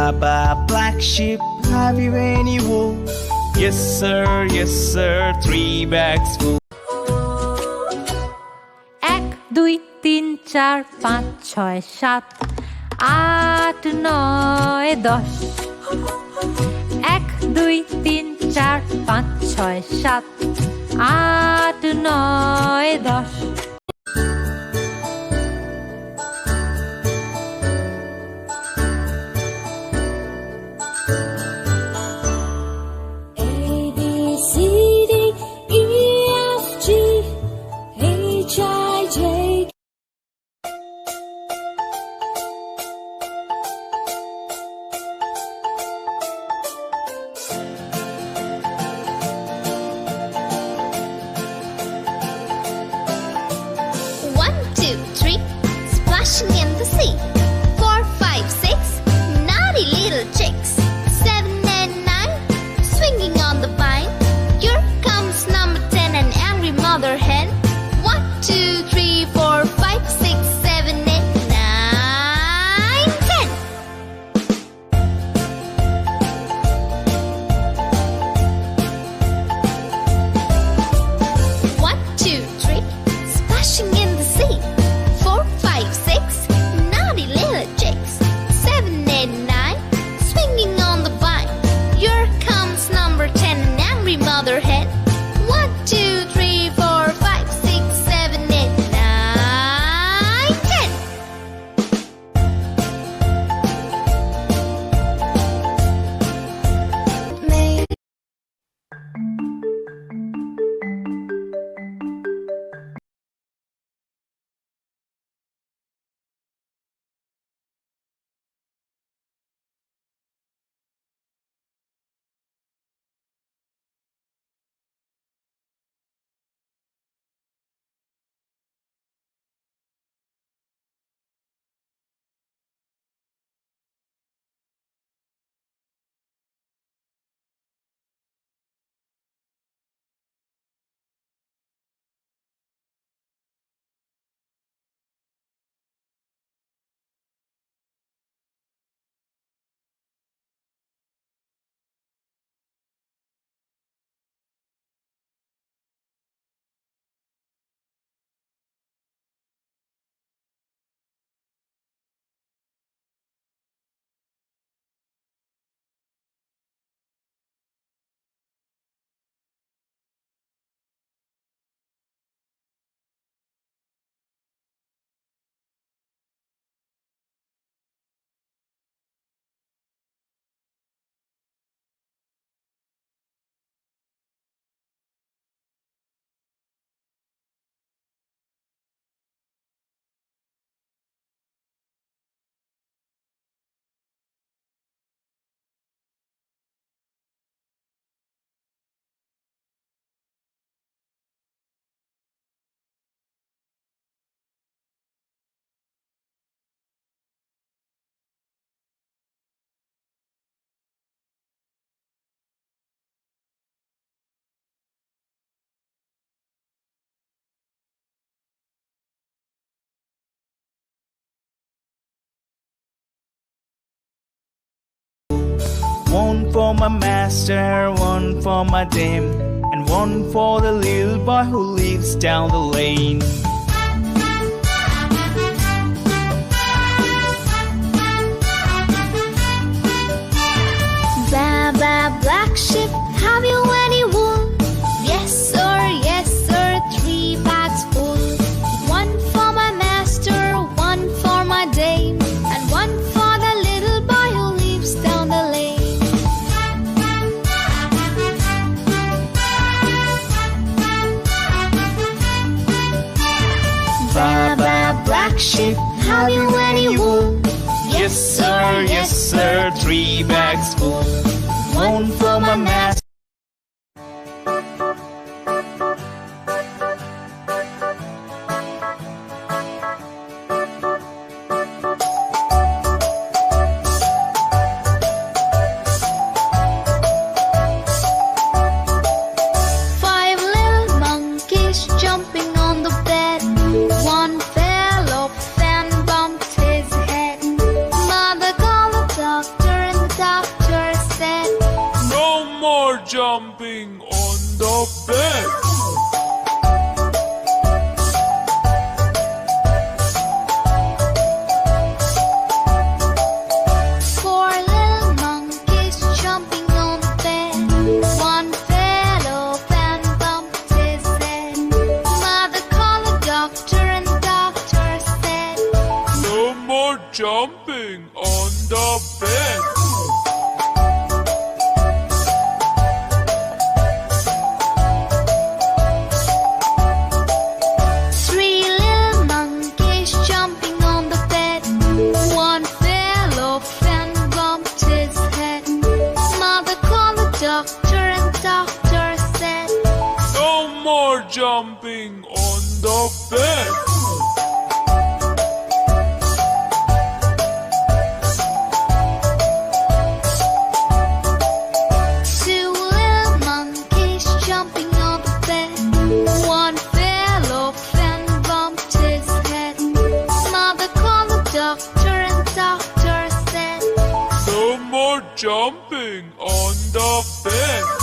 Baba, black sheep, have you any wool? Yes sir, 3 bags full. 1 2 3 4 5 6 7 8 9 10 1 2 3 4 5 6 7 8 9 10 Splashing in the sea. 4, 5, 6, naughty little chicks. 7 and 9, swinging on the vine. Here comes number 10, an angry mother hen. 1, 2, 3, 4, 5, 6, 7, 8, 9, 10. 1, 2, 3, splashing in the sea. 4, 5, 6, naughty little chicks. 7 and 9, swinging on the vine. Here comes number 10, an angry mother hen. 1, 2, 3, 4, 5, 6, 7, 8, 9, 10. One for my master, one for my dame, and one for the little boy who lives down the lane. Baba, black sheep, have you any wool? Yes sir, 3 bags full. 1 for my master, 1 for my dame, and 1 for the little boy who lives down the lane. Baba, black sheep, have you any wool? Yes sir, 3 bags full. 1 for my master. Doctor and jumping on the bed. Four little monkeys jumping on the bed. One fell off and bumped his head. Mother called a doctor and doctor said, No more jumping on the bed. Three little monkeys jumping on the bed. One fell off and bumped his head. Mother called the doctor and doctor said, No more jumping on the bed. Two little monkeys jumping on the bed. One fell off and bumped his head. Mother called the doctor and doctor said, No more jumping on the bed.